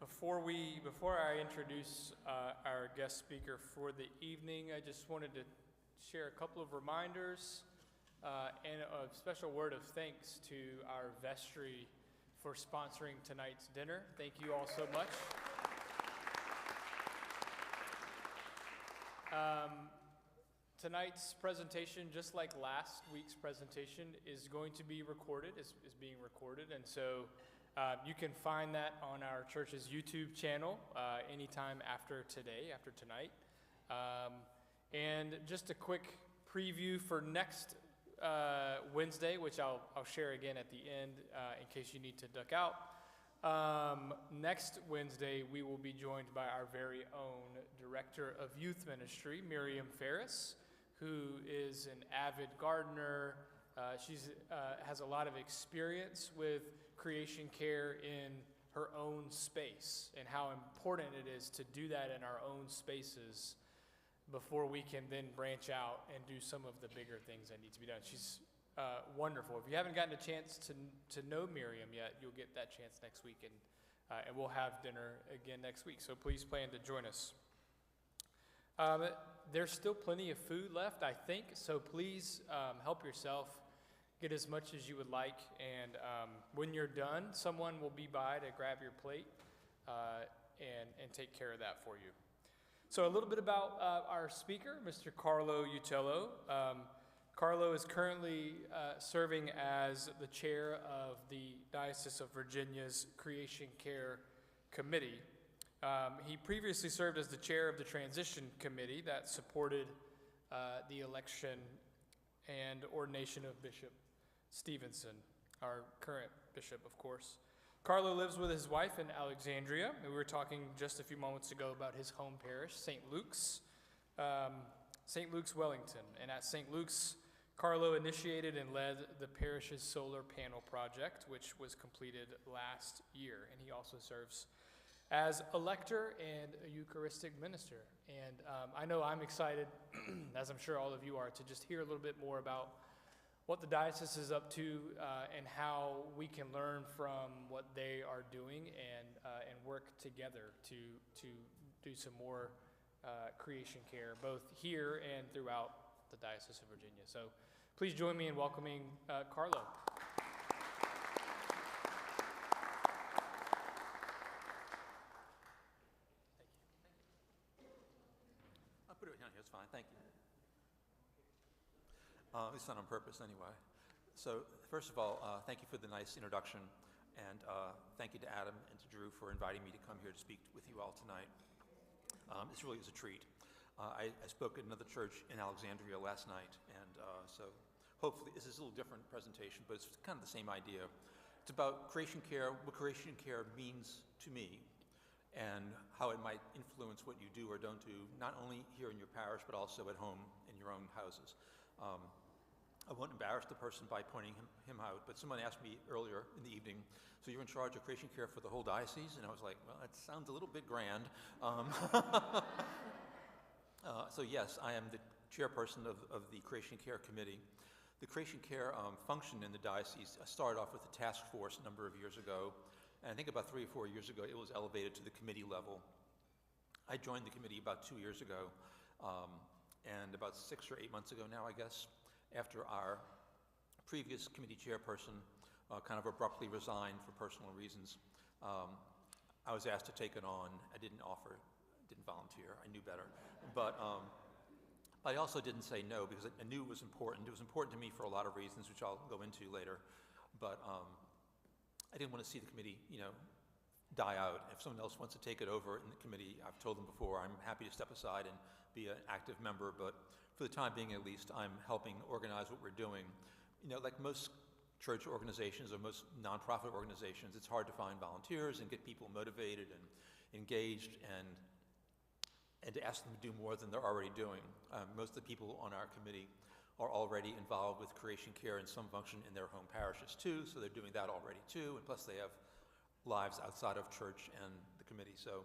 Before I introduce our guest speaker for the evening, I just wanted to share a couple of reminders and a special word of thanks to our vestry for sponsoring tonight's dinner. Thank you all so much. Tonight's presentation, just like last week's presentation, is going to be recorded, is being recorded, and so you can find that on our church's YouTube channel anytime after tonight. And just a quick preview for next Wednesday, which I'll share again at the end in case you need to duck out. Next Wednesday, we will be joined by our very own Director of Youth Ministry, Miriam Ferris, who is an avid gardener. She has a lot of experience with creation care in her own space and how important it is to do that in our own spaces before we can then branch out and do some of the bigger things that need to be done. She's wonderful. If you haven't gotten a chance to know Miriam yet, you'll get that chance next week, and we'll have dinner again next week. So please plan to join us. There's still plenty of food left, I think, so please help yourself. Get as much as you would like, and when you're done, someone will be by to grab your plate and take care of that for you. So a little bit about our speaker, Mr. Carlo Uchello. Carlo is currently serving as the chair of the Diocese of Virginia's Creation Care Committee. He previously served as the chair of the Transition Committee that supported the election and ordination of Bishop Stevenson, our current bishop, of course. Carlo lives with his wife in Alexandria. We were talking just a few moments ago about his home parish, St. Luke's Wellington. And at St. Luke's, Carlo initiated and led the parish's solar panel project, which was completed last year. And he also serves as a lector and a Eucharistic minister. And I know I'm excited, as I'm sure all of you are, to just hear a little bit more about what the diocese is up to and how we can learn from what they are doing and work together to do some more creation care, both here and throughout the Diocese of Virginia. So please join me in welcoming Carlo. Thank you. I'll put it down here, it's fine, thank you. It's not on purpose anyway. So first of all, thank you for the nice introduction, and thank you to Adam and to Drew for inviting me to come here to speak with you all tonight. This really is a treat. I spoke at another church in Alexandria last night, and so hopefully this is a little different presentation, but it's kind of the same idea. It's about creation care, what creation care means to me, and how it might influence what you do or don't do, not only here in your parish, but also at home in your own houses. I won't embarrass the person by pointing him out, but someone asked me earlier in the evening, so you're in charge of creation care for the whole diocese? And I was like, well, that sounds a little bit grand. So yes, I am the chairperson of the Creation Care Committee. The Creation Care function in the diocese started off with a task force a number of years ago, and I think about 3 or 4 years ago, it was elevated to the committee level. I joined the committee about 2 years ago, and about 6 or 8 months ago now, I guess, after our previous committee chairperson kind of abruptly resigned for personal reasons, I was asked to take it on. I didn't volunteer. I knew better. But I also didn't say no because I knew it was important. It was important to me for a lot of reasons, which I'll go into later. But I didn't want to see the committee, die out. If someone else wants to take it over in the committee, I've told them before, I'm happy to step aside and be an active member, but for the time being at least, I'm helping organize what we're doing. Like most church organizations or most nonprofit organizations, it's hard to find volunteers and get people motivated and engaged and to ask them to do more than they're already doing. Most of the people on our committee are already involved with creation care in some function in their home parishes too, so they're doing that already too, and plus they have lives outside of church and the committee. So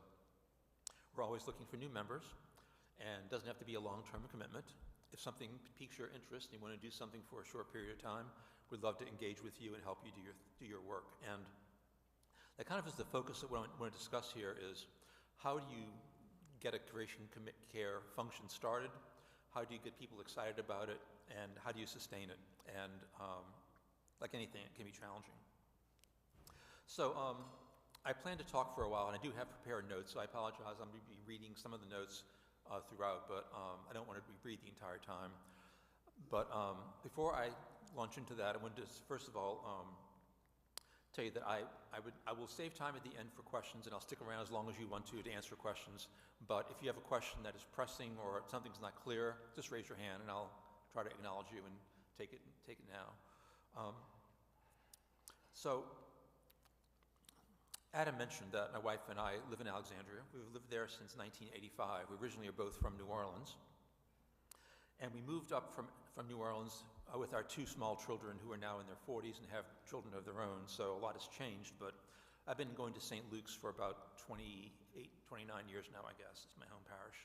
we're always looking for new members, and it doesn't have to be a long-term commitment. If something piques your interest and you want to do something for a short period of time, we'd love to engage with you and help you do your work. And That kind of is the focus that what I want to discuss here is how do you get a creation care function started? How do you get people excited about it? And how do you sustain it? And like anything, it can be challenging. So I plan to talk for a while, and I do have prepared notes, so I apologize. I'm going to be reading some of the notes throughout, but I don't want to read the entire time. But before I launch into that, I wanted to first of all tell you that I will save time at the end for questions, and I'll stick around as long as you want to answer questions. But if you have a question that is pressing or something's not clear, just raise your hand, and I'll try to acknowledge you and take it now. So Adam mentioned that my wife and I live in Alexandria. We've lived there since 1985. We originally are both from New Orleans. And we moved up from New Orleans with our two small children who are now in their 40s and have children of their own, so a lot has changed. But I've been going to St. Luke's for about 29 years now, I guess. It's my home parish.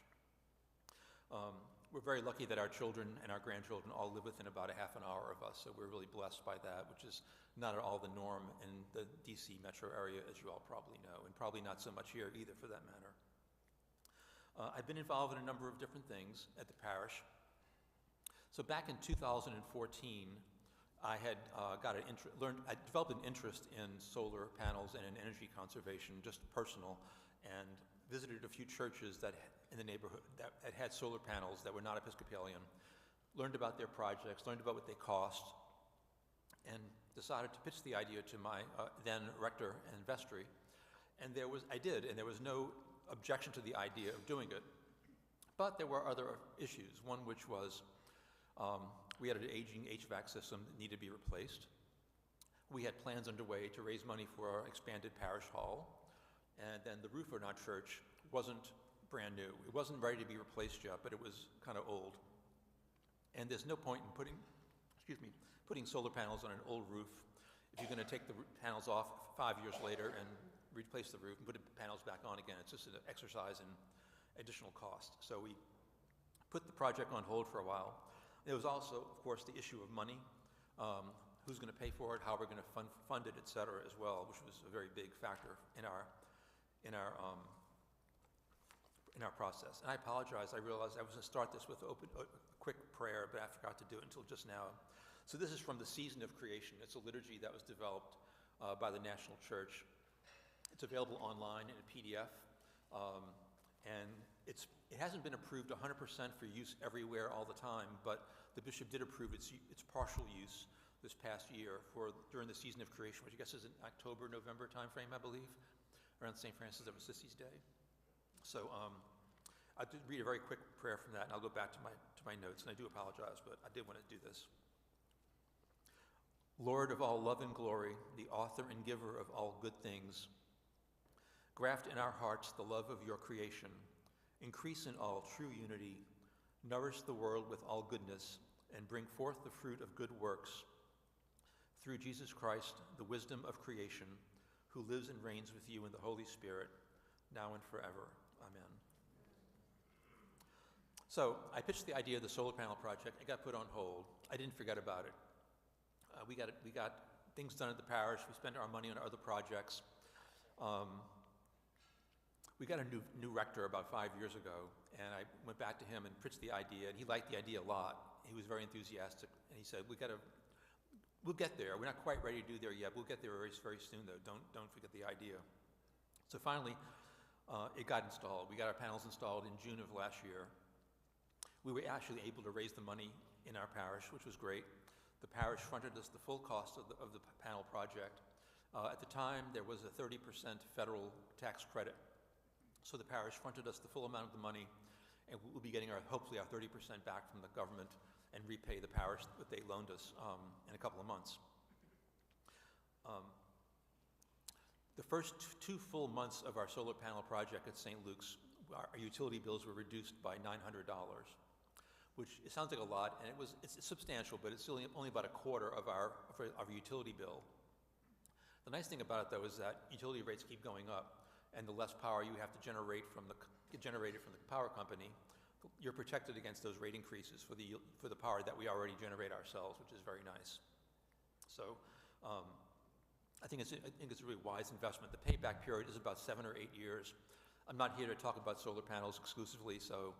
We're very lucky that our children and our grandchildren all live within about a half an hour of us, so we're really blessed by that, which is not at all the norm in the DC metro area, as you all probably know, and probably not so much here either, for that matter. I've been involved in a number of different things at the parish. So back in 2014, I had I developed an interest in solar panels and in energy conservation, just personal, and visited a few churches that in the neighborhood that had solar panels that were not Episcopalian, learned about their projects, learned about what they cost, and decided to pitch the idea to my then rector and vestry. And there was no objection to the idea of doing it. But there were other issues, one which was we had an aging HVAC system that needed to be replaced. We had plans underway to raise money for our expanded parish hall, and then the roof on our church wasn't brand new. It wasn't ready to be replaced yet, but it was kind of old. And there's no point in putting solar panels on an old roof if you're going to take the panels off 5 years later and replace the roof and put the panels back on again. It's just an exercise in additional cost. So we put the project on hold for a while. There was also, of course, the issue of money. Who's going to pay for it? How we're going to fund it, et cetera, as well, which was a very big factor in our process. And I apologize. I realized I was going to start this with a quick prayer, but I forgot to do it until just now. So this is from the Season of Creation. It's a liturgy that was developed by the National Church. It's available online in a PDF, and it hasn't been approved 100% for use everywhere all the time, but the bishop did approve its partial use this past year during the Season of Creation, which I guess is in October, November timeframe, I believe, around St. Francis of Assisi's Day. So I did read a very quick prayer from that, and I'll go back to my notes, and I do apologize, but I did want to do this. Lord of all love and glory, the author and giver of all good things, graft in our hearts the love of your creation, increase in all true unity, nourish the world with all goodness, and bring forth the fruit of good works. Through Jesus Christ, the wisdom of creation, who lives and reigns with you in the Holy Spirit, now and forever. Amen. So I pitched the idea of the solar panel project. It got put on hold. I didn't forget about it. We got things done at the parish. We spent our money on other projects. We got a new rector about 5 years ago, and I went back to him and pitched the idea, and he liked the idea a lot. He was very enthusiastic, and he said, we'll get there. We're not quite ready to do there yet. We'll get there very, very soon, though. Don't forget the idea. So finally, it got installed. We got our panels installed in June of last year. We were actually able to raise the money in our parish, which was great. The parish fronted us the full cost of the panel project. At the time, there was a 30% federal tax credit. So the parish fronted us the full amount of the money, and we'll be getting hopefully our 30% back from the government and repay the parish what they loaned us in a couple of months. The first 2 full months of our solar panel project at St. Luke's, our utility bills were reduced by $900, which it sounds like a lot, and it's substantial, but it's still only about a quarter of our utility bill. The nice thing about it, though, is that utility rates keep going up, and the less power you have to generate from the power company, you're protected against those rate increases for the power that we already generate ourselves, which is very nice. So I think it's a really wise investment. The payback period is about 7 or 8 years. I'm not here to talk about solar panels exclusively, so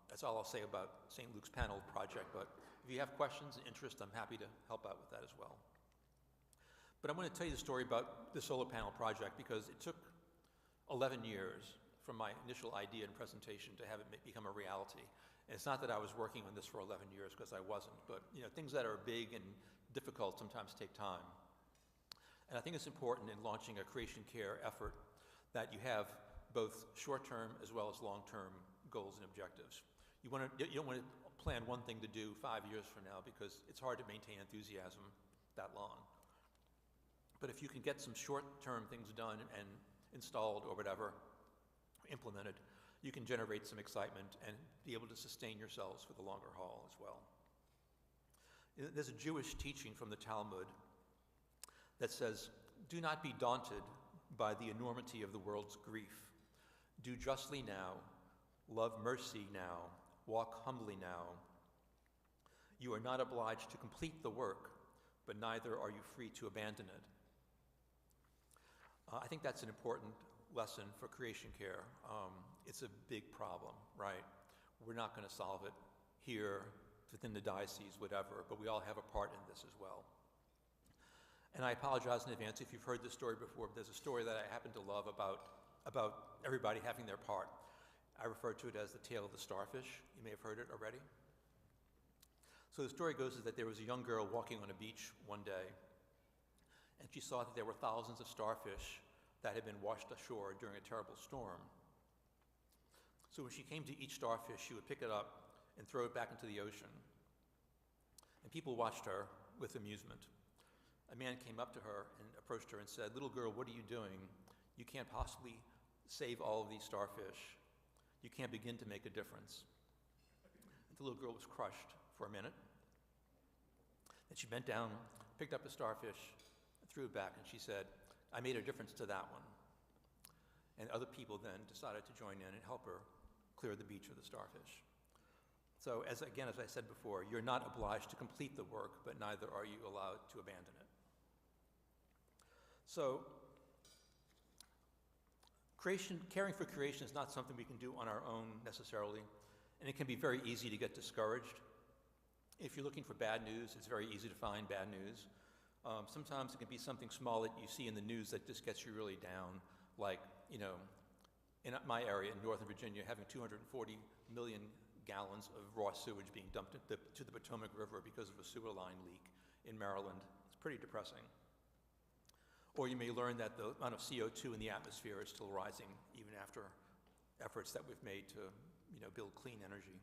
that's all I'll say about St. Luke's panel project, but if you have questions and interest, I'm happy to help out with that as well. But I'm going to tell you the story about the solar panel project because it took 11 years from my initial idea and presentation to have it become a reality. And it's not that I was working on this for 11 years, because I wasn't, but things that are big and difficult sometimes take time. And I think it's important in launching a creation care effort that you have both short-term as well as long-term goals and objectives. You don't want to plan one thing to do 5 years from now, because it's hard to maintain enthusiasm that long. But if you can get some short-term things done and installed or whatever, implemented, you can generate some excitement and be able to sustain yourselves for the longer haul as well. There's a Jewish teaching from the Talmud that says, "Do not be daunted by the enormity of the world's grief. Do justly now, love mercy now, walk humbly now. You are not obliged to complete the work, but neither are you free to abandon it." I think that's an important lesson for creation care. It's a big problem, right? We're not going to solve it here, within the diocese, whatever, but we all have a part in this as well. And I apologize in advance if you've heard this story before, but there's a story that I happen to love about everybody having their part. I refer to it as the tale of the starfish. You may have heard it already. So the story goes is that there was a young girl walking on a beach one day, and she saw that there were thousands of starfish that had been washed ashore during a terrible storm. So when she came to each starfish, she would pick it up and throw it back into the ocean. And people watched her with amusement. A man came up to her and approached her and said, "Little girl, what are you doing? You can't possibly save all of these starfish. You can't begin to make a difference." And the little girl was crushed for a minute. Then she bent down, picked up a starfish, and threw it back, and she said, "I made a difference to that one." And other people then decided to join in and help her clear the beach of the starfish. So as I said before, you're not obliged to complete the work, but neither are you allowed to abandon it. So caring for creation is not something we can do on our own necessarily, and it can be very easy to get discouraged. If you're looking for bad news, it's very easy to find bad news. Sometimes it can be something small that you see in the news that just gets you really down, like, in my area in Northern Virginia, having 240 million gallons of raw sewage being dumped to the Potomac River because of a sewer line leak in Maryland. It's pretty depressing. Or you may learn that the amount of CO2 in the atmosphere is still rising even after efforts that we've made to build clean energy.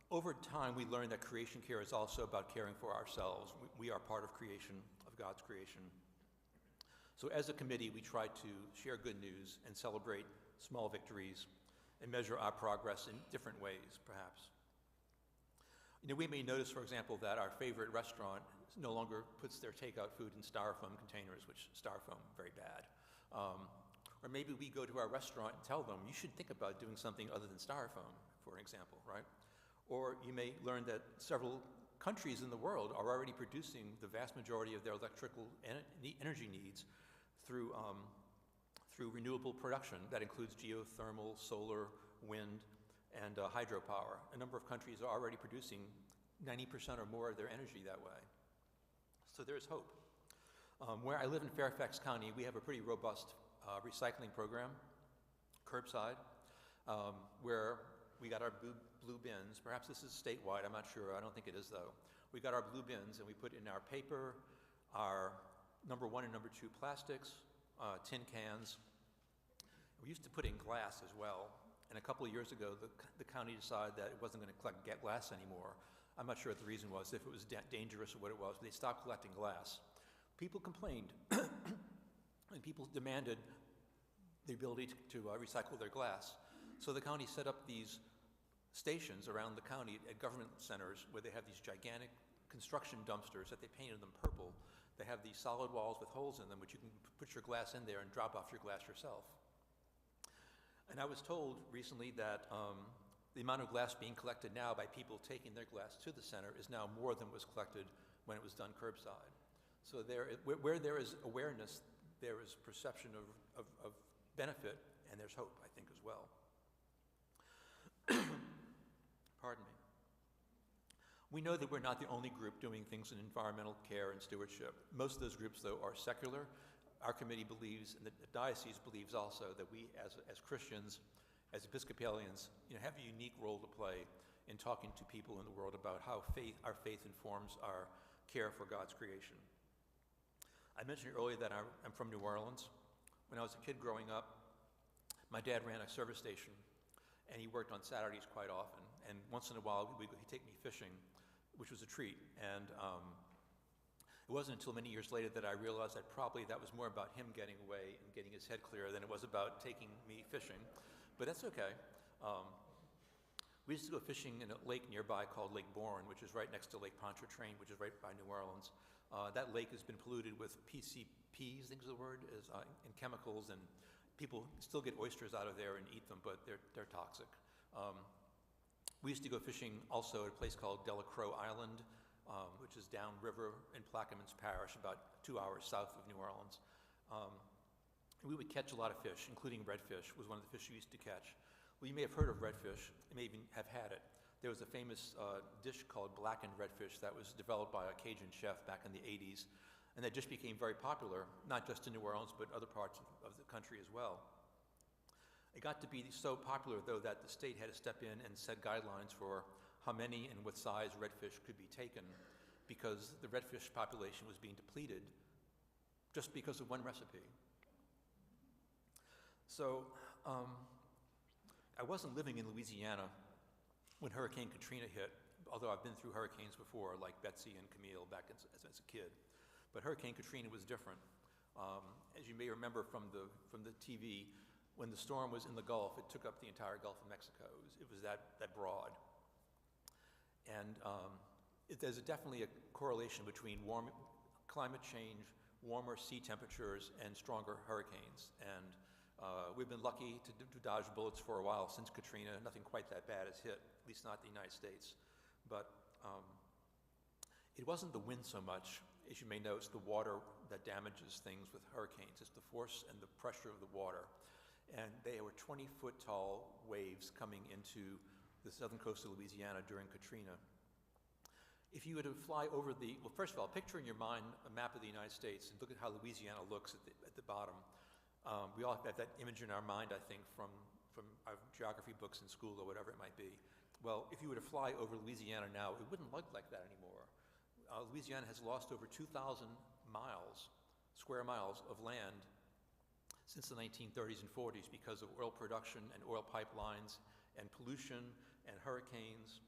Over time, we learned that creation care is also about caring for ourselves. We are part of creation, of God's creation. So as a committee, we try to share good news and celebrate small victories and measure our progress in different ways, perhaps. We may notice, for example, that our favorite restaurant no longer puts their takeout food in styrofoam containers, which styrofoam, very bad. Or maybe we go to our restaurant and tell them, you should think about doing something other than styrofoam, for example, right? Or you may learn that several countries in the world are already producing the vast majority of their electrical energy needs through renewable production. That includes geothermal, solar, wind, and hydropower. A number of countries are already producing 90% or more of their energy that way. So there's hope. Where I live in Fairfax County, we have a pretty robust recycling program, curbside, where we got our blue bins. Perhaps this is statewide, I'm not sure. I don't think it is, though. We got our blue bins, and we put in our paper, our number 1 and number 2 plastics, tin cans. We used to put in glass as well. And a couple of years ago, the county decided that it wasn't going to collect glass anymore. I'm not sure what the reason was, if it was dangerous or what it was, but they stopped collecting glass. People complained, and people demanded the ability to recycle their glass. So the county set up these stations around the county at government centers where they have these gigantic construction dumpsters that they painted them purple. They have these solid walls with holes in them, which you can put your glass in there and drop off your glass yourself. And I was told recently that the amount of glass being collected now by people taking their glass to the center is now more than was collected when it was done curbside. So where there is awareness, there is perception of benefit, and there's hope, I think, as well. Pardon me. We know that we're not the only group doing things in environmental care and stewardship. Most of those groups, though, are secular. Our committee believes, and the diocese believes also, that we as Christians, as Episcopalians, have a unique role to play in talking to people in the world about how our faith informs our care for God's creation. I mentioned earlier that I'm from New Orleans. When I was a kid growing up, my dad ran a service station, and he worked on Saturdays quite often. And once in a while, he'd take me fishing, which was a treat. And it wasn't until many years later that I realized that probably that was more about him getting away and getting his head clear than it was about taking me fishing. But that's okay. We used to go fishing in a lake nearby called Lake Bourne, which is right next to Lake Pontchartrain, which is right by New Orleans. That lake has been polluted with PCPs, I think is the word, and chemicals, and people still get oysters out of there and eat them, but they're toxic. We used to go fishing also at a place called Delacroix Island, which is downriver in Plaquemines Parish, about 2 hours south of New Orleans. We would catch a lot of fish, including redfish was one of the fish we used to catch. Well, you may have heard of redfish, you may even have had it. There was a famous dish called blackened redfish that was developed by a Cajun chef back in the 80s, and that just became very popular, not just in New Orleans, but other parts of the country as well. It got to be so popular, though, that the state had to step in and set guidelines for how many and what size redfish could be taken, because the redfish population was being depleted just because of one recipe. So, I wasn't living in Louisiana when Hurricane Katrina hit, although I've been through hurricanes before, like Betsy and Camille back as a kid. But Hurricane Katrina was different. As you may remember from the TV, when the storm was in the Gulf, it took up the entire Gulf of Mexico. It was that broad. And there's definitely a correlation between climate change, warmer sea temperatures, and stronger hurricanes. And we've been lucky to dodge bullets for a while since Katrina. Nothing quite that bad has hit, at least not the United States. But it wasn't the wind so much. As you may know, it's the water that damages things with hurricanes. It's the force and the pressure of the water. And they were 20-foot tall waves coming into the southern coast of Louisiana during Katrina. If you were to fly over well, first of all, picture in your mind a map of the United States and look at how Louisiana looks at the bottom. We all have that image in our mind, I think, from our geography books in school or whatever it might be. Well, if you were to fly over Louisiana now, it wouldn't look like that anymore. Louisiana has lost over 2,000 square miles of land since the 1930s and 40s because of oil production and oil pipelines and pollution and hurricanes.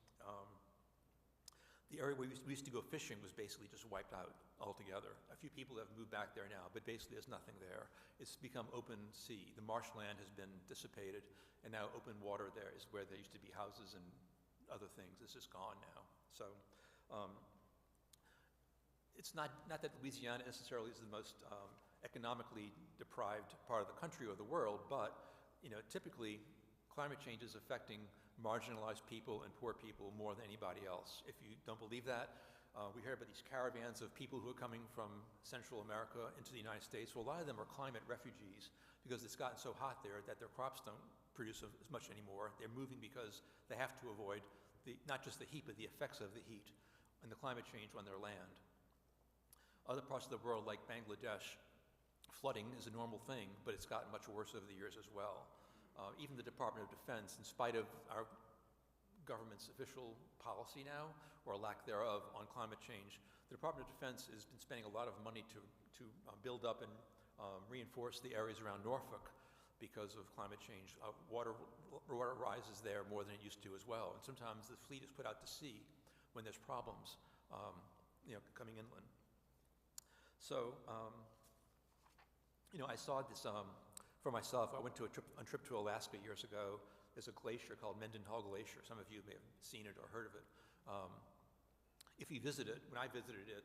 The area where we used to go fishing was basically just wiped out altogether. A few people have moved back there now, but basically there's nothing there. It's become open sea. The marshland has been dissipated, and now open water there is where there used to be houses and other things. It's just gone now. So it's not that Louisiana necessarily is the most economically deprived part of the country or the world, but typically climate change is affecting marginalized people and poor people more than anybody else. If you don't believe that, we hear about these caravans of people who are coming from Central America into the United States. Well, a lot of them are climate refugees because it's gotten so hot there that their crops don't produce as much anymore. They're moving because they have to avoid not just the heat, but the effects of the heat and the climate change on their land. Other parts of the world, like Bangladesh, flooding is a normal thing, but it's gotten much worse over the years as well. Even the Department of Defense, in spite of our government's official policy now, or lack thereof, on climate change, the Department of Defense has been spending a lot of money to build up and reinforce the areas around Norfolk because of climate change. Water rises there more than it used to as well, and sometimes the fleet is put out to sea when there's problems coming inland. So, I saw this for myself. I went to a trip to Alaska years ago. There's a glacier called Mendenhall Glacier. Some of you may have seen it or heard of it. If you visit it, when I visited it,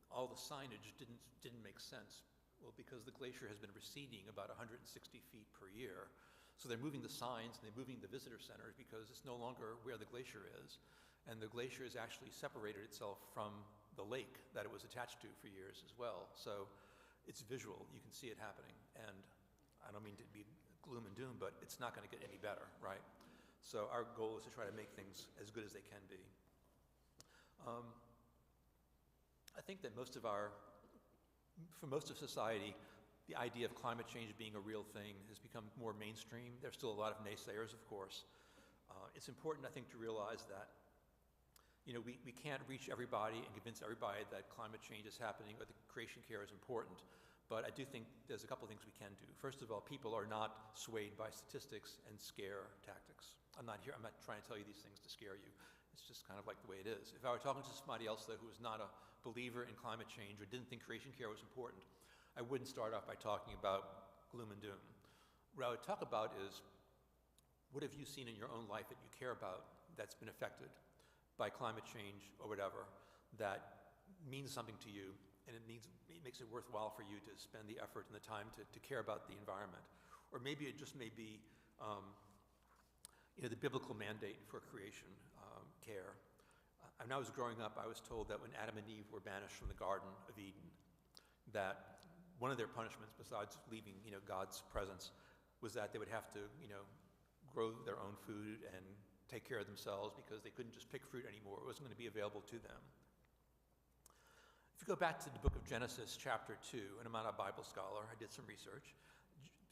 all the signage didn't make sense. Well, because the glacier has been receding about 160 feet per year. So they're moving the signs and they're moving the visitor centers because it's no longer where the glacier is. And the glacier has actually separated itself from the lake that it was attached to for years as well. So it's visual. You can see it happening. And I don't mean to be gloom and doom, but it's not going to get any better, right? So our goal is to try to make things as good as they can be. I think that for most of society, the idea of climate change being a real thing has become more mainstream. There's still a lot of naysayers, of course. It's important, I think, to realize that we can't reach everybody and convince everybody that climate change is happening or that creation care is important. But I do think there's a couple of things we can do. First of all, people are not swayed by statistics and scare tactics. I'm not trying to tell you these things to scare you. It's just kind of like the way it is. If I were talking to somebody else, though, who was not a believer in climate change or didn't think creation care was important, I wouldn't start off by talking about gloom and doom. What I would talk about is, what have you seen in your own life that you care about that's been affected by climate change or whatever that means something to you, and it makes it worthwhile for you to spend the effort and the time to care about the environment? Or maybe it just may be the biblical mandate for creation care. When I was growing up, I was told that when Adam and Eve were banished from the Garden of Eden, that one of their punishments, besides leaving God's presence, was that they would have to grow their own food and take care of themselves because they couldn't just pick fruit anymore. It wasn't going to be available to them. If you go back to the book of Genesis, chapter 2, and I'm not a Bible scholar, I did some research.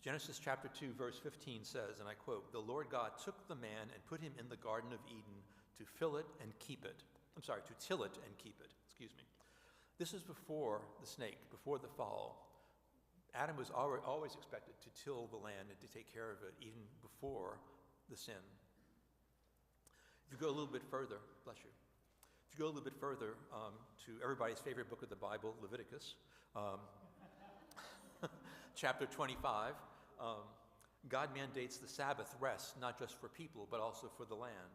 Genesis chapter 2, verse 15 says, and I quote, "The Lord God took the man and put him in the Garden of Eden to fill it and keep it." I'm sorry, to till it and keep it, excuse me. This is before the snake, before the fall. Adam was always expected to till the land and to take care of it even before the sin. If you go a little bit further, bless you. If you go a little bit further to everybody's favorite book of the Bible, Leviticus, chapter 25, God mandates the Sabbath rest, not just for people, but also for the land,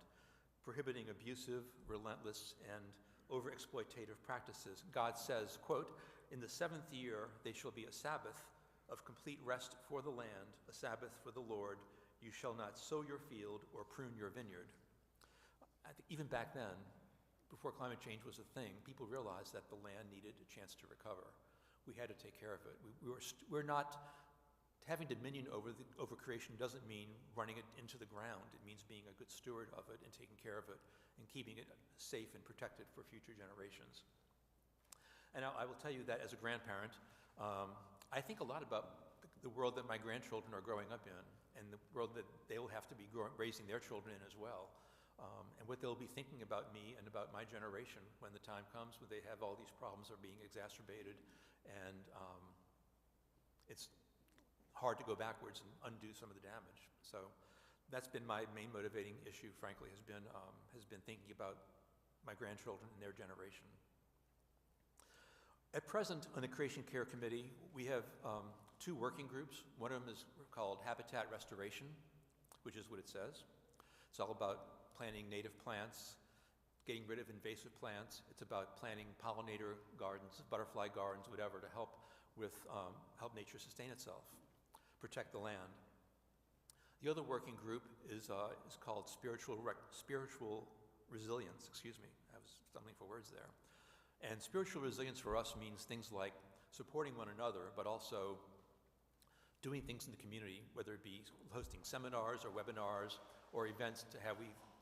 prohibiting abusive, relentless, and overexploitative practices. God says, quote, "In the 7th year they shall be a Sabbath of complete rest for the land, a Sabbath for the Lord. You shall not sow your field or prune your vineyard." I think even back then, before climate change was a thing, people realized that the land needed a chance to recover. We had to take care of it. We're not having dominion over creation doesn't mean running it into the ground. It means being a good steward of it and taking care of it and keeping it safe and protected for future generations. And I will tell you that as a grandparent, I think a lot about the world that my grandchildren are growing up in and the world that they will have to be raising their children in as well, and what they'll be thinking about me and about my generation when the time comes when they have all these problems are being exacerbated, and it's hard to go backwards and undo some of the damage. So that's been my main motivating issue, frankly, has been thinking about my grandchildren and their generation. At present, on the Creation Care Committee, we have 2 working groups. One of them is called Habitat Restoration, which is what it says. It's all about planting native plants, getting rid of invasive plants. It's about planting pollinator gardens, butterfly gardens, whatever, to help nature sustain itself, protect the land. The other working group is called Spiritual Resilience. Excuse me, I was stumbling for words there. And spiritual resilience for us means things like supporting one another, but also doing things in the community, whether it be hosting seminars or webinars or events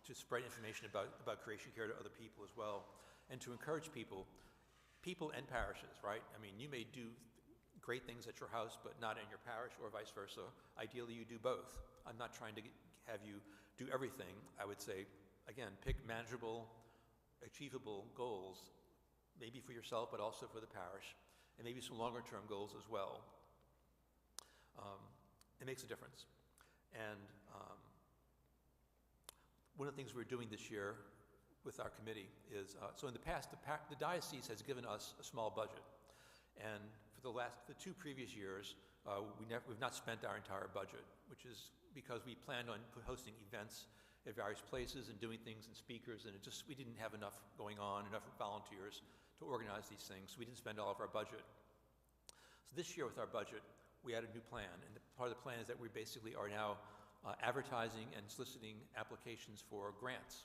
to spread information about creation care to other people as well, and to encourage people and parishes, right? I mean, you may do great things at your house, but not in your parish, or vice versa. Ideally, you do both. I'm not trying to have you do everything. I would say, again, pick manageable, achievable goals, maybe for yourself, but also for the parish, and maybe some longer-term goals as well. It makes a difference. And one of the things we're doing this year with our committee is, so in the past, the diocese has given us a small budget. And for the 2 previous years, we've not spent our entire budget, which is because we planned on hosting events at various places and doing things and speakers, and we didn't have enough going on, enough volunteers to organize these things, so we didn't spend all of our budget. So this year with our budget, we had a new plan, and part of the plan is that we basically are now advertising and soliciting applications for grants.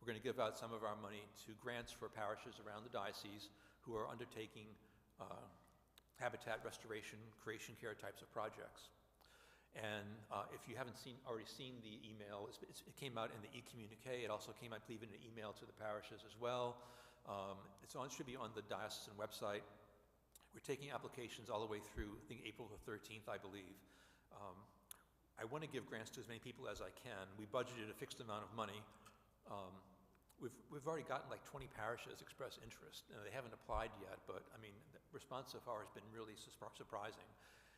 We're going to give out some of our money to grants for parishes around the diocese who are undertaking habitat restoration, creation care types of projects. And if you haven't already seen the email, it came out in the e-communique. It also came, I believe, in an email to the parishes as well. It should be on the diocesan website. We're taking applications all the way through, I think, April the 13th, I believe. I want to give grants to as many people as I can. We budgeted a fixed amount of money. We've already gotten like 20 parishes express interest. They haven't applied yet, but I mean, the response so far has been really surprising.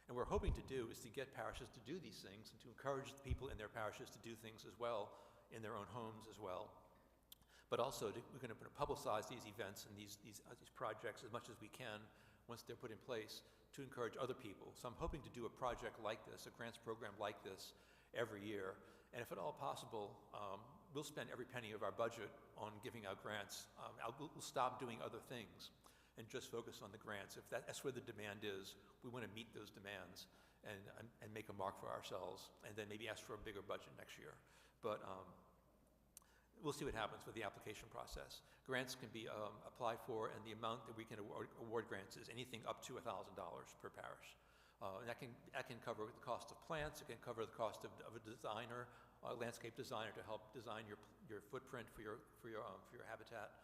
And what we're hoping to do is to get parishes to do these things and to encourage the people in their parishes to do things as well in their own homes as well. But also, we're going to publicize these events and these projects as much as we can once they're put in place to encourage other people. So I'm hoping to do a project like this, a grants program like this, every year. And if at all possible, we'll spend every penny of our budget on giving out grants. We'll stop doing other things and just focus on the grants. If that's where the demand is, we want to meet those demands and make a mark for ourselves, and then maybe ask for a bigger budget next year. But we'll see what happens with the application process. Grants can be applied for, and the amount that we can award grants is anything up to $1,000 per parish. And that can cover the cost of plants. It can cover the cost of a designer, a landscape designer, to help design your footprint for your habitat.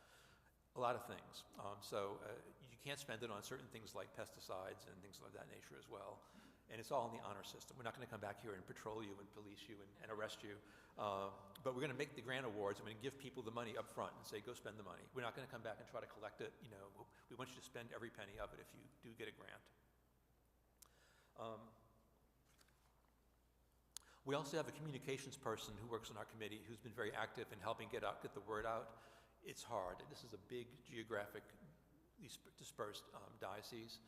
A lot of things. So you can't spend it on certain things like pesticides and things of that nature as well. And it's all in the honor system. We're not going to come back here and patrol you and police you and arrest you. But we're going to make the grant awards. I'm going to give people the money up front and say, go spend the money. We're not going to come back and try to collect it. You know, we want you to spend every penny of it if you do get a grant. We also have a communications person who works on our committee who's been very active in helping get the word out. It's hard. This is a big geographically dispersed diocese.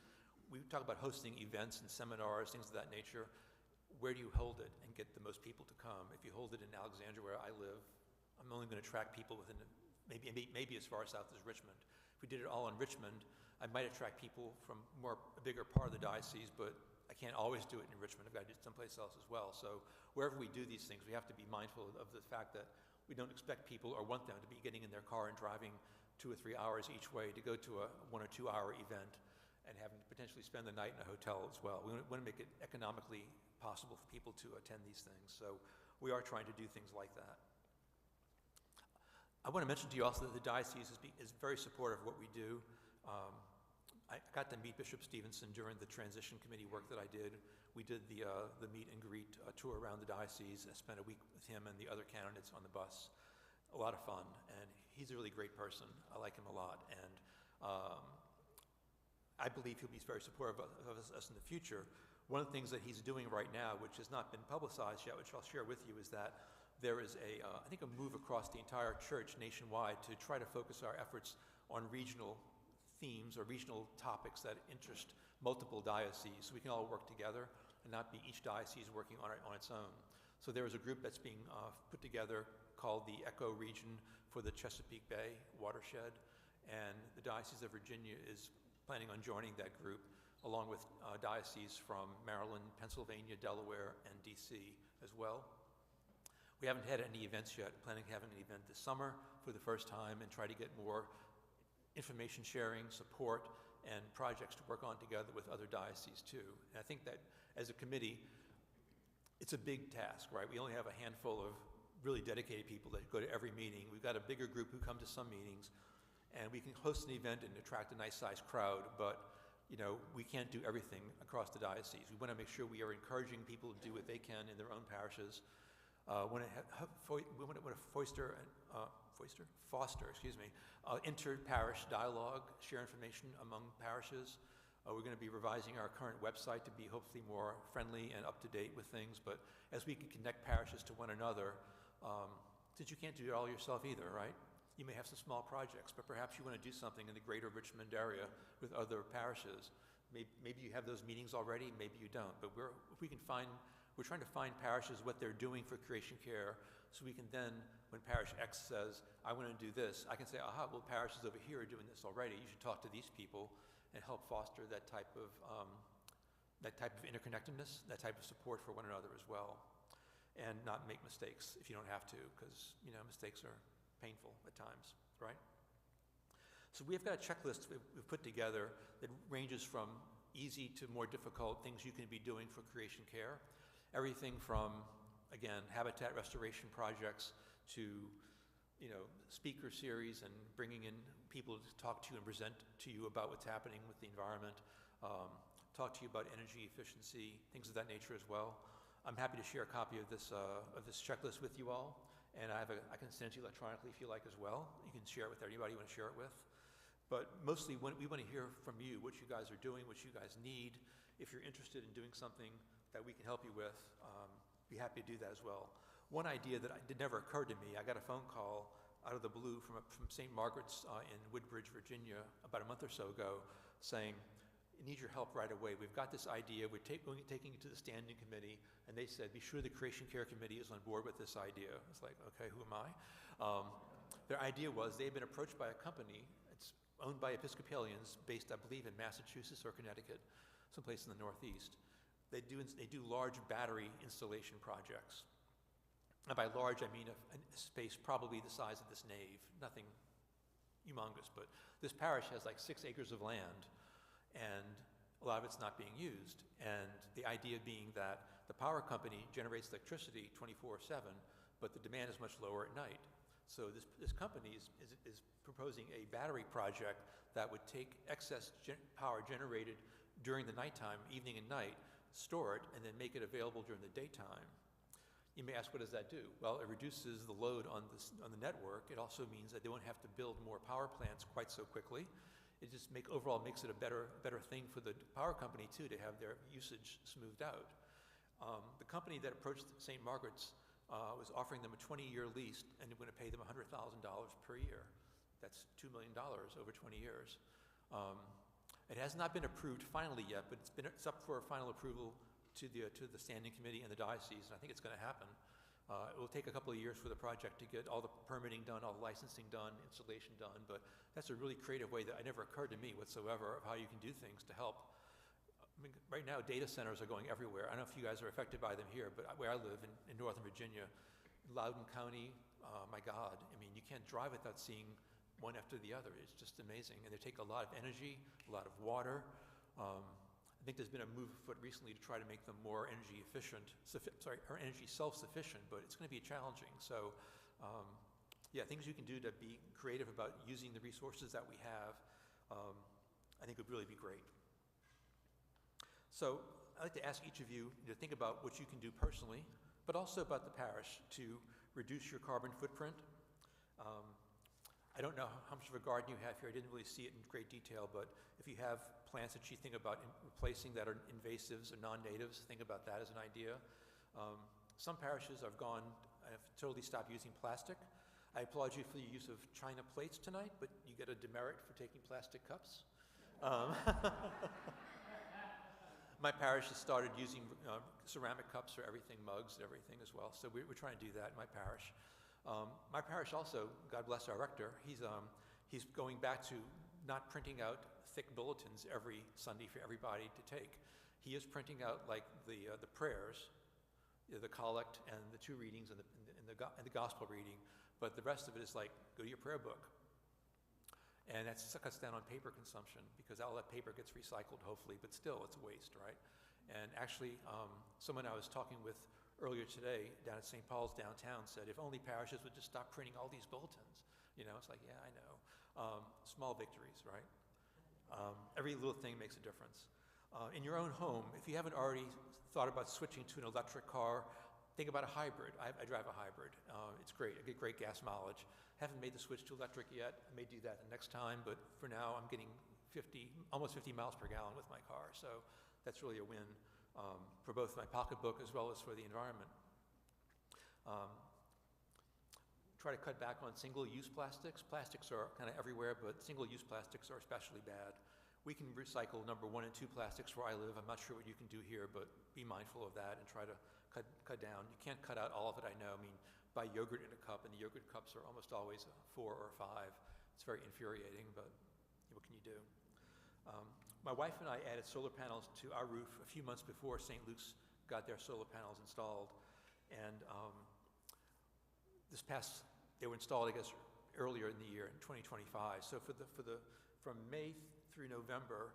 We talk about hosting events and seminars, things of that nature. Where do you hold it and get the most people to come? If you hold it in Alexandria, where I live, I'm only going to attract people within maybe as far south as Richmond. If we did it all in Richmond, I might attract people from a bigger part of the diocese, but I can't always do it in Richmond. I've got to do it someplace else as well. So wherever we do these things, we have to be mindful of the fact that we don't expect people or want them to be getting in their car and driving 2 or 3 hours each way to go to a 1 or 2 hour event and having to potentially spend the night in a hotel as well. We want to make it economically possible for people to attend these things. So we are trying to do things like that. I want to mention to you also that the diocese is very supportive of what we do. I got to meet Bishop Stevenson during the transition committee work that I did. We did the meet and greet tour around the diocese. I spent a week with him and the other candidates on the bus. A lot of fun, and he's a really great person. I like him a lot, and I believe he'll be very supportive of us in the future. One of the things that he's doing right now, which has not been publicized yet, which I'll share with you, is that there is I think a move across the entire church nationwide to try to focus our efforts on regional themes or regional topics that interest multiple dioceses, so we can all work together and not be each diocese working on its own. So there is a group that's being put together called the ECHO region for the Chesapeake Bay watershed, and the Diocese of Virginia is planning on joining that group, along with dioceses from Maryland, Pennsylvania, Delaware, and DC as well. We haven't had any events yet. Planning on having an event this summer for the first time and try to get more information sharing, support, and projects to work on together with other dioceses too. And I think that as a committee, it's a big task, right? We only have a handful of really dedicated people that go to every meeting. We've got a bigger group who come to some meetings, and we can host an event and attract a nice sized crowd, but you know, we can't do everything across the diocese. We want to make sure we are encouraging people to do what they can in their own parishes. We want to foster inter-parish dialogue, share information among parishes. We're going to be revising our current website to be hopefully more friendly and up-to-date with things, but as we can connect parishes to one another, since you can't do it all yourself either, right? You may have some small projects, but perhaps you want to do something in the greater Richmond area with other parishes. Maybe you have those meetings already, maybe you don't, but we're trying to find parishes, what they're doing for creation care, so we can then, when parish X says, I want to do this, I can say, aha, well, parishes over here are doing this already. You should talk to these people and help foster that type of interconnectedness, that type of support for one another as well, and not make mistakes if you don't have to, because, you know, mistakes are painful at times, right? So we've got a checklist we've put together that ranges from easy to more difficult things you can be doing for creation care. Everything from, again, habitat restoration projects to, speaker series and bringing in people to talk to you and present to you about what's happening with the environment, talk to you about energy efficiency, things of that nature as well. I'm happy to share a copy of this checklist with you all, and I can send it to you electronically if you like as well. You can share it with anybody you want to share it with. But mostly we want to hear from you, what you guys are doing, what you guys need. If you're interested in doing something that we can help you with, be happy to do that as well. One idea that never occurred to me, I got a phone call out of the blue from St. Margaret's in Woodbridge, Virginia, about a month or so ago, saying, "I need your help right away. We've got this idea. We're taking it to the standing committee." And they said, "Be sure the Creation Care Committee is on board with this idea." It's like, okay, who am I? Their idea was they'd been approached by a company. It's owned by Episcopalians based, I believe, in Massachusetts or Connecticut, someplace in the Northeast. They do large battery installation projects. And by large, I mean a space probably the size of this nave, nothing humongous, but this parish has like 6 acres of land, and a lot of it's not being used. And the idea being that the power company generates electricity 24/7, but the demand is much lower at night. So this company is proposing a battery project that would take excess power generated during the nighttime, evening and night, store it, and then make it available during the daytime. You may ask, what does that do? Well, it reduces the load on the network. It also means that they won't have to build more power plants quite so quickly. It just overall makes it a better thing for the power company too, to have their usage smoothed out. The company that approached St. Margaret's was offering them a 20-year lease, and they're going to pay them $100,000 per year. That's $2 million over 20 years. It has not been approved finally yet, but it's up for final approval to the standing committee and the diocese, and I think it's going to happen. It will take a couple of years for the project to get all the permitting done, all the licensing done, installation done, but that's a really creative way that never occurred to me whatsoever of how you can do things to help. I mean, right now, data centers are going everywhere. I don't know if you guys are affected by them here, but where I live in Northern Virginia, Loudoun County, my God, I mean, you can't drive without seeing one after the other. It's just amazing, and they take a lot of energy, a lot of water. I think there's been a move afoot recently to try to make them more energy efficient, or energy self-sufficient, but it's going to be challenging. So, yeah, things you can do to be creative about using the resources that we have, I think would really be great. So, I'd like to ask each of you to think about what you can do personally, but also about the parish to reduce your carbon footprint. I don't know how much of a garden you have here. I didn't really see it in great detail, but if you have plants that you think about replacing that are invasives or non-natives, think about that as an idea. Some parishes have totally stopped using plastic. I applaud you for the use of china plates tonight, but you get a demerit for taking plastic cups. My parish has started using ceramic cups for everything, mugs, everything as well. So we're trying to do that in my parish. My parish also, God bless our rector, he's going back to not printing out thick bulletins every Sunday for everybody to take. He is printing out like the prayers, the collect and the 2 readings and the gospel reading, but the rest of it is like, go to your prayer book. And that cuts down on paper consumption because all that paper gets recycled, hopefully, but still it's a waste, right? And actually, someone I was talking with earlier today down at St. Paul's downtown said, if only parishes would just stop printing all these bulletins. It's like, yeah, I know. Small victories, right? Every little thing makes a difference. In your own home, if you haven't already thought about switching to an electric car, think about a hybrid. I drive a hybrid. It's great. I get great gas mileage. Haven't made the switch to electric yet. I may do that the next time, but for now, I'm getting almost 50 miles per gallon with my car. So that's really a win for both my pocketbook as well as for the environment. Try to cut back on single-use plastics. Plastics are kind of everywhere, but single-use plastics are especially bad. We can recycle number 1 and 2 plastics where I live. I'm not sure what you can do here, but be mindful of that and try to cut down. You can't cut out all of it, I know. I mean, buy yogurt in a cup, and the yogurt cups are almost always 4 or 5. It's very infuriating, but what can you do? My wife and I added solar panels to our roof a few months before St. Luke's got their solar panels installed. And they were installed, I guess, earlier in the year, in 2025. So from May through November,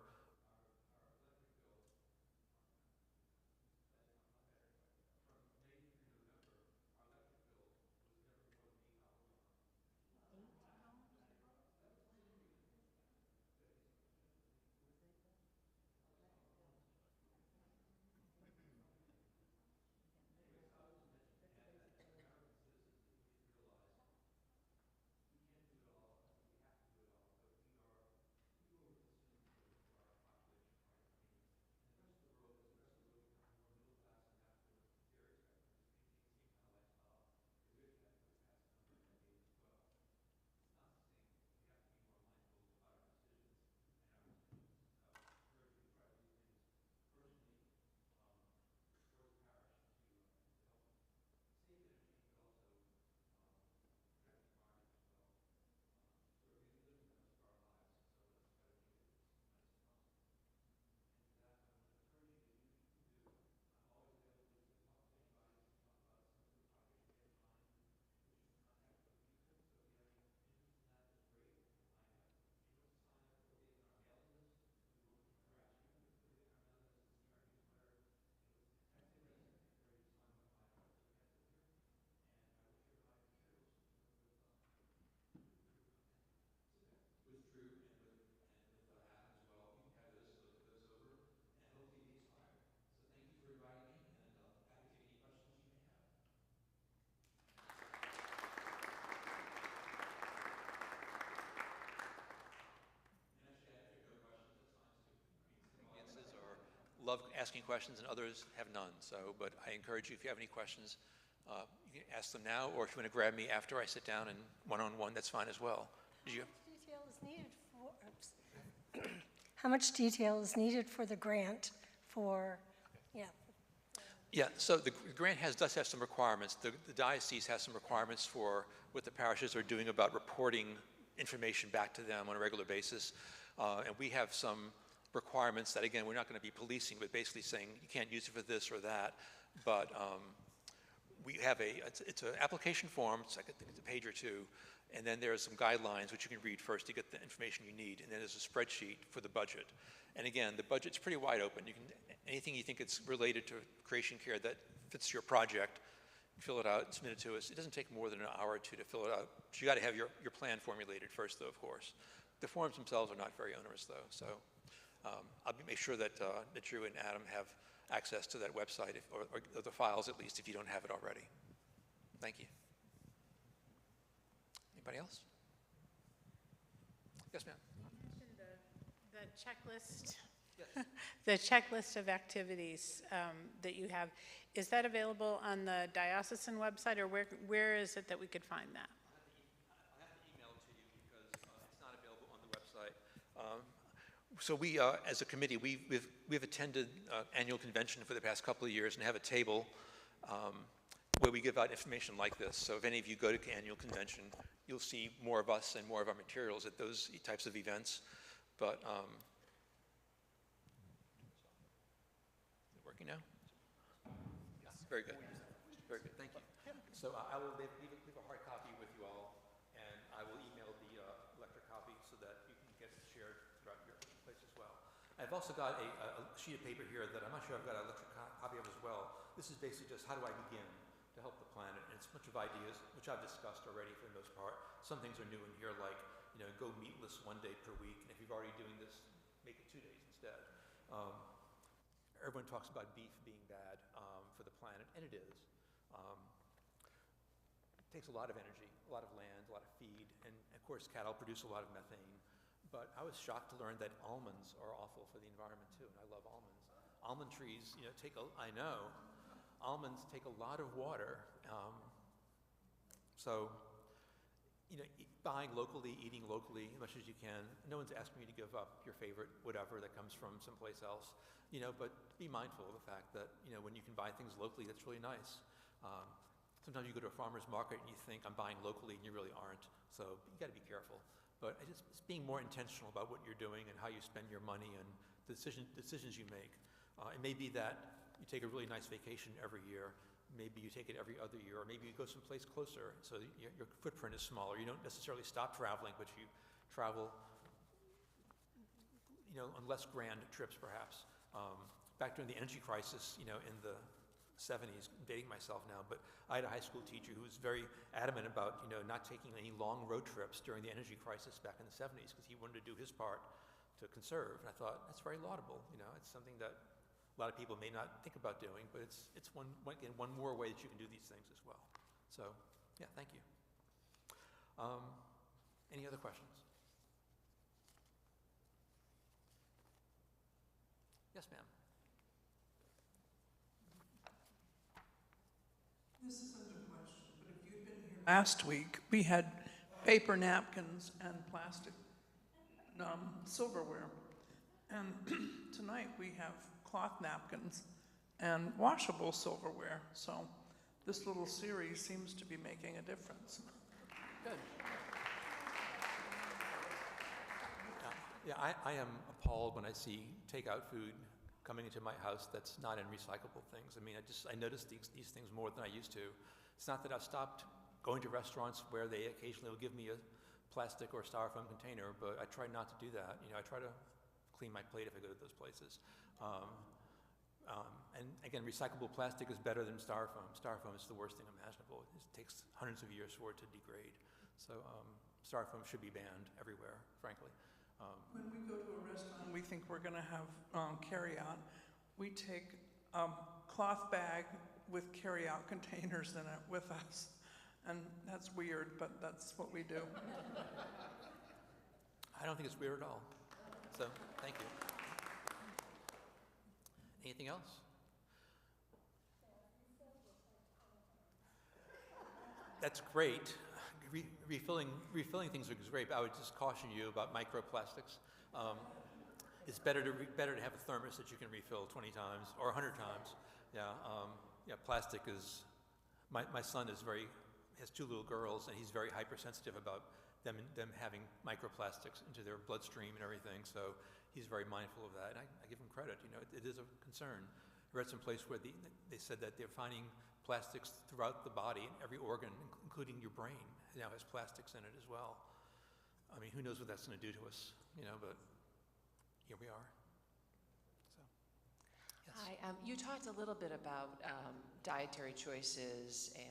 love asking questions, and others have none. So, but I encourage you, if you have any questions, you can ask them now, or if you want to grab me after I sit down and one-on-one, that's fine as well. Did you? How much detail is needed for the grant for, yeah? Yeah, so the grant does have some requirements. The diocese has some requirements for what the parishes are doing about reporting information back to them on a regular basis. And we have some requirements that, again, we're not going to be policing, but basically saying you can't use it for this or that. But we have it's an application form, it's like it's a page or two, and then there's some guidelines which you can read first to get the information you need, and then there's a spreadsheet for the budget. And again, the budget's pretty wide open. You can, anything you think it's related to creation care that fits your project, fill it out, submit it to us. It doesn't take more than an hour or two to fill it out. So you got to have your plan formulated first, though, of course. The forms themselves are not very onerous, though. So I'll make sure that Drew and Adam have access to that website, or the files at least, if you don't have it already. Thank you. Anybody else? Yes, ma'am. You mentioned the checklist. Yes. The checklist of activities that you have. Is that available on the diocesan website, or where is it that we could find that? I have to email it to you because it's not available on the website. So we, as a committee, we've attended annual convention for the past couple of years and have a table where we give out information like this. So if any of you go to annual convention, you'll see more of us and more of our materials at those types of events. But is it working now? Yes. Very good. Very good. Thank you. So I will leave a hard copy with you all, and I will email the electric copy so that you can get it shared throughout your place as well. I've also got a sheet of paper here that I'm not sure I've got an electric copy of as well. This is basically just how do I begin to help the planet, and it's a bunch of ideas, which I've discussed already for the most part. Some things are new in here, like, you know, go meatless 1 day per week, and if you're already doing this, make it 2 days instead. Everyone talks about beef being bad for the planet, and it is. It takes a lot of energy, a lot of land, a lot of feed, and of course cattle produce a lot of methane. But I was shocked to learn that almonds are awful for the environment too, and I love almonds. Almond trees, you know, almonds take a lot of water. So, you know, buying locally, eating locally as much as you can. No one's asking you to give up your favorite whatever that comes from someplace else, you know, but be mindful of the fact that, you know, when you can buy things locally, that's really nice. Sometimes you go to a farmer's market and you think, I'm buying locally, and you really aren't. So you got to be careful. But it's being more intentional about what you're doing and how you spend your money and the decisions you make. It may be that you take a really nice vacation every year, maybe you take it every other year, or maybe you go someplace closer, so your footprint is smaller. You don't necessarily stop traveling, but you travel, on less grand trips, perhaps. Back during the energy crisis, in the 70s, I'm dating myself now, but I had a high school teacher who was very adamant about, not taking any long road trips during the energy crisis back in the 70s, because he wanted to do his part to conserve. And I thought, that's very laudable. It's something that a lot of people may not think about doing, but it's one more way that you can do these things as well. So, yeah, thank you. Any other questions? Yes, ma'am. This isn't a question, but if you'd been here last week, we had paper napkins and plastic silverware. And tonight we have cloth napkins and washable silverware. So this little series seems to be making a difference. Good. Yeah, I am appalled when I see takeout food coming into my house that's not in recyclable things. I mean, I notice these things more than I used to. It's not that I've stopped going to restaurants where they occasionally will give me a plastic or styrofoam container, but I try not to do that. I try to clean my plate if I go to those places. And again, recyclable plastic is better than styrofoam. Styrofoam is the worst thing imaginable. It takes hundreds of years for it to degrade. So styrofoam should be banned everywhere, frankly. When we go to a restaurant, we think we're going to have carry-out. We take a cloth bag with carry-out containers in it with us. And that's weird, but that's what we do. I don't think it's weird at all. So, thank you. Anything else? That's great. Refilling things is great, but I would just caution you about microplastics. It's better to have a thermos that you can refill 20 times or 100 times. Yeah, plastic is. My son has two little girls, and he's very hypersensitive about them having microplastics into their bloodstream and everything. So he's very mindful of that, and I give him credit. It is a concern. I read some place where they said that they're finding plastics throughout the body, and every organ, including your brain, now has plastics in it as well. I mean, who knows what that's going to do to us, but here we are. So, yes. Hi, you talked a little bit about dietary choices and,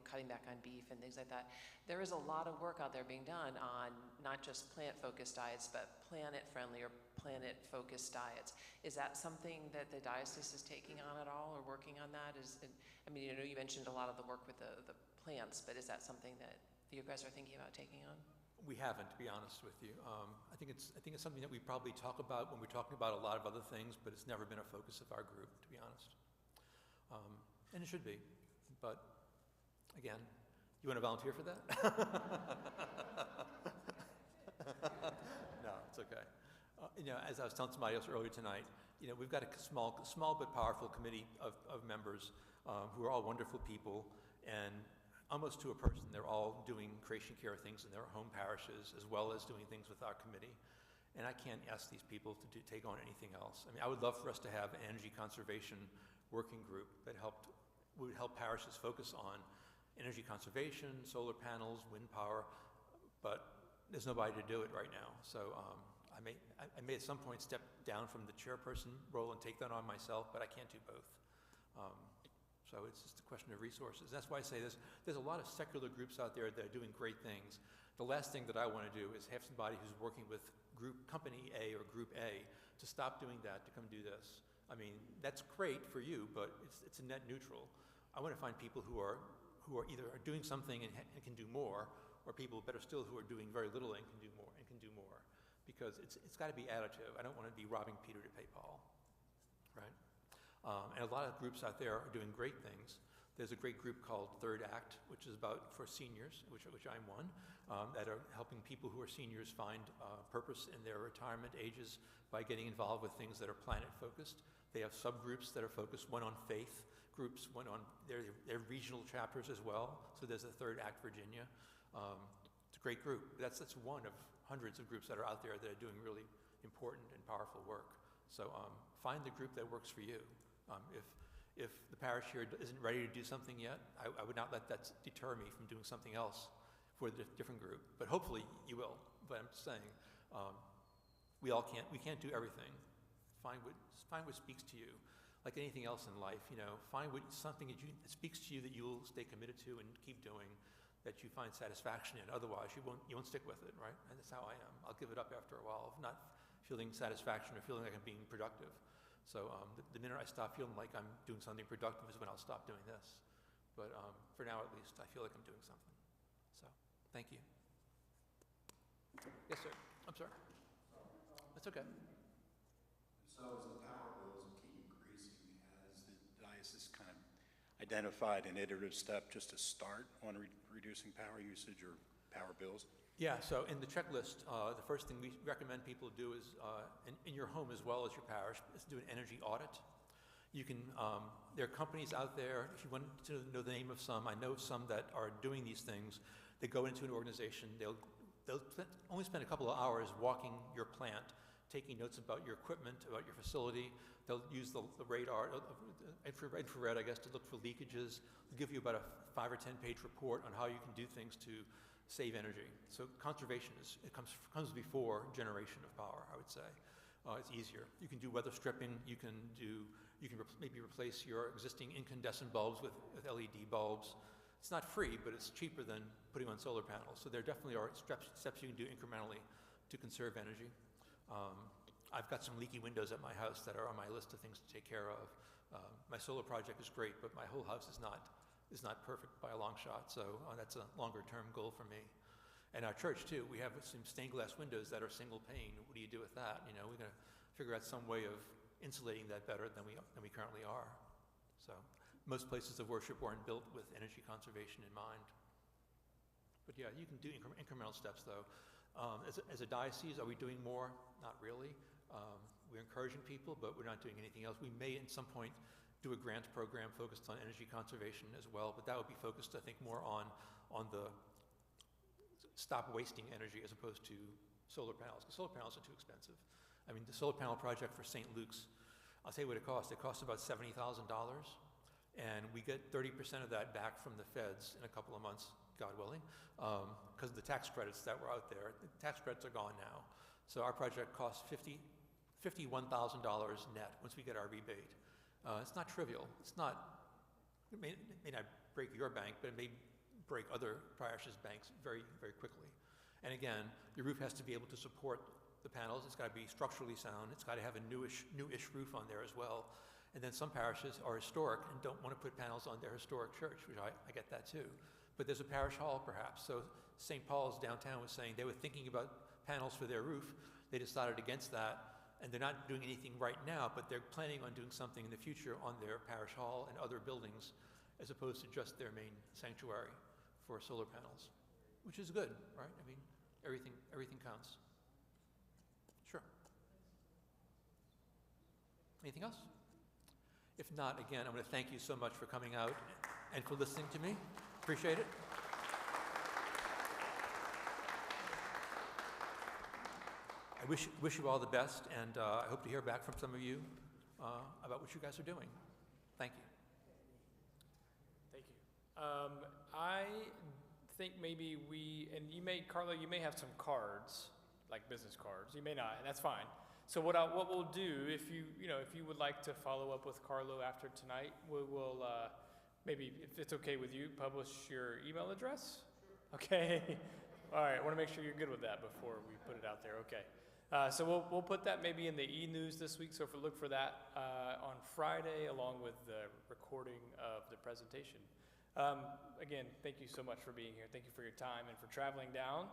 cutting back on beef and things like that. There is a lot of work out there being done on not just plant-focused diets, but planet-friendly or planet-focused diets. Is that something that the diocese is taking on at all or working on that? You mentioned a lot of the work with the plants, but is that something that you guys are thinking about taking on? We haven't, to be honest with you. I think it's something that we probably talk about when we're talking about a lot of other things, but it's never been a focus of our group, to be honest. And it should be, but again, you want to volunteer for that? No, it's okay. As I was telling somebody else earlier tonight, we've got a small but powerful committee of members who are all wonderful people, and almost to a person, they're all doing creation care things in their home parishes, as well as doing things with our committee. And I can't ask these people to take on anything else. I would love for us to have an energy conservation working group that would help parishes focus on energy conservation, solar panels, wind power, but there's nobody to do it right now. So I may at some point step down from the chairperson role and take that on myself, but I can't do both. So it's just a question of resources. That's why I say there's a lot of secular groups out there that are doing great things. The last thing that I want to do is have somebody who's working with company A or group A to stop doing that to come do this. That's great for you, but it's a net neutral. I want to find people who are either doing something and can do more, or people better still who are doing very little and can do more. Because it's got to be additive. I don't want to be robbing Peter to pay Paul, right? And a lot of groups out there are doing great things. There's a great group called Third Act, which is for seniors, which I'm one, that are helping people who are seniors find purpose in their retirement ages by getting involved with things that are planet-focused. They have subgroups that are focused, one on faith groups, one on their regional chapters as well. So there's a Third Act Virginia. It's a great group. That's one of hundreds of groups that are out there that are doing really important and powerful work. So find the group that works for you. If the parish here isn't ready to do something yet, I would not let that deter me from doing something else for the different group. But hopefully you will. But I'm just saying, we can't do everything. Find what speaks to you. Like anything else in life, find something that speaks to you that you'll stay committed to and keep doing, that you find satisfaction in. Otherwise, you won't stick with it, right? And that's how I am. I'll give it up after a while, if not feeling satisfaction or feeling like I'm being productive. So the minute I stop feeling like I'm doing something productive is when I'll stop doing this. But for now, at least, I feel like I'm doing something. So thank you. Yes, sir. I'm sorry. That's okay. So as the power bills keep increasing, has the diocese kind of identified an iterative step just to start on reducing power usage or power bills? Yeah, so in the checklist, the first thing we recommend people do is, in your home as well as your parish, is do an energy audit. You can, there are companies out there, if you want to know the name of some, I know some that are doing these things. They go into an organization, they'll only spend a couple of hours walking your plant, taking notes about your equipment, about your facility. They'll use the radar, infrared, I guess, to look for leakages. They'll give you about a 5 or 10 page report on how you can do things to save energy. So conservation comes before generation of power, I would say. It's easier. You can do weather stripping. You can maybe replace your existing incandescent bulbs with LED bulbs. It's not free, but it's cheaper than putting on solar panels. So there definitely are steps you can do incrementally to conserve energy. I've got some leaky windows at my house that are on my list of things to take care of. My solar project is great, but my whole house is not perfect by a long shot, so that's a longer-term goal for me. And our church, too, we have some stained glass windows that are single pane. What do you do with that? We're going to figure out some way of insulating that better than we currently are. So most places of worship weren't built with energy conservation in mind. But yeah, you can do incremental steps, though. As a diocese, are we doing more? Not really. We're encouraging people, but we're not doing anything else. We may, at some point, do a grant program focused on energy conservation as well, but that would be focused, I think, more on the stop wasting energy as opposed to solar panels, because solar panels are too expensive. I mean, the solar panel project for St. Luke's, I'll tell you what it costs. It costs about $70,000, and we get 30% of that back from the feds in a couple of months, God willing, because of the tax credits that were out there. The tax credits are gone now. So our project costs $51,000 net once we get our rebate. It's not trivial. It may not break your bank, but it may break other parishes' banks very, very quickly. And again, the roof has to be able to support the panels. It's got to be structurally sound. It's got to have a newish roof on there as well. And then some parishes are historic and don't want to put panels on their historic church, which I get that too. But there's a parish hall, perhaps. So St. Paul's downtown was saying they were thinking about panels for their roof. They decided against that. And they're not doing anything right now, but they're planning on doing something in the future on their parish hall and other buildings, as opposed to just their main sanctuary for solar panels, which is good, right? I mean, everything counts. Sure. Anything else? If not, again, I'm going to thank you so much for coming out and for listening to me. Appreciate it. I wish you all the best, and I hope to hear back from some of you about what you guys are doing. Thank you. Thank you. I think maybe Carlo, you may have some cards, like business cards. You may not, and that's fine. So what we'll do, if you would like to follow up with Carlo after tonight, we will maybe, if it's okay with you, publish your email address. Sure. Okay. All right. I want to make sure you're good with that before we put it out there. Okay. So we'll put that maybe in the e-news this week, so look for that on Friday along with the recording of the presentation. Again, thank you so much for being here. Thank you for your time and for traveling down.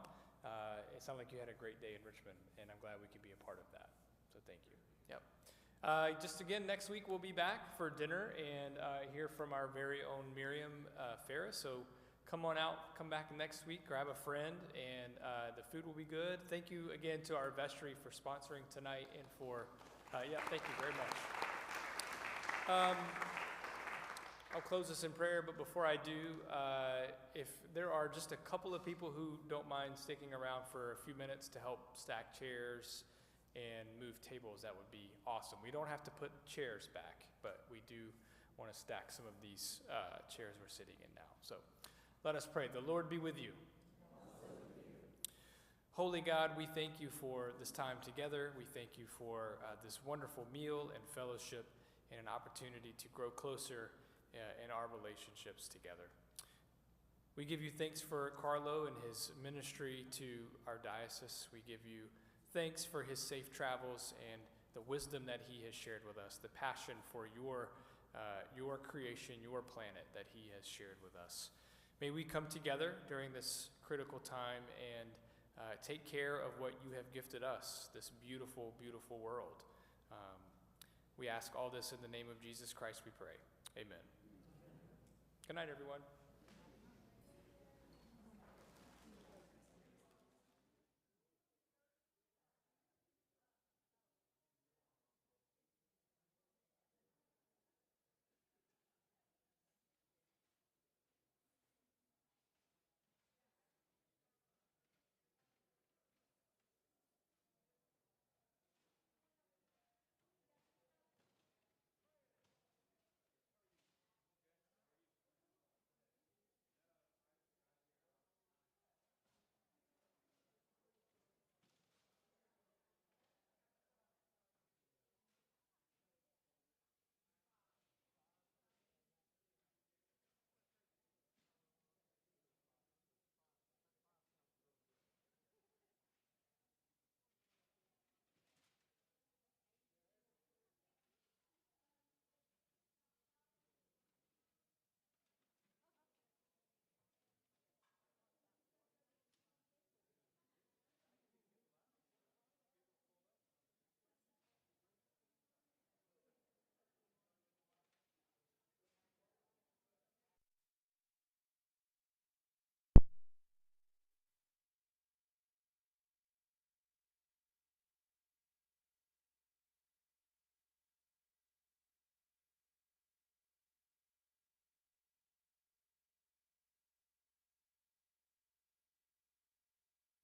It sounded like you had a great day in Richmond, and I'm glad we could be a part of that. So thank you. Yep. Just again, next week we'll be back for dinner and hear from our very own Miriam Ferris. So come on out, come back next week, grab a friend, and the food will be good. Thank you again to our vestry for sponsoring tonight and for, thank you very much. I'll close this in prayer, but before I do, if there are just a couple of people who don't mind sticking around for a few minutes to help stack chairs and move tables, that would be awesome. We don't have to put chairs back, but we do want to stack some of these chairs we're sitting in now. So let us pray. The Lord be with you. Holy God, we thank you for this time together. We thank you for this wonderful meal and fellowship and an opportunity to grow closer in our relationships together. We give you thanks for Carlo and his ministry to our diocese. We give you thanks for his safe travels and the wisdom that he has shared with us, the passion for your creation, your planet that he has shared with us. May we come together during this critical time and take care of what you have gifted us, this beautiful, beautiful world. We ask all this in the name of Jesus Christ, we pray. Amen. Good night, everyone.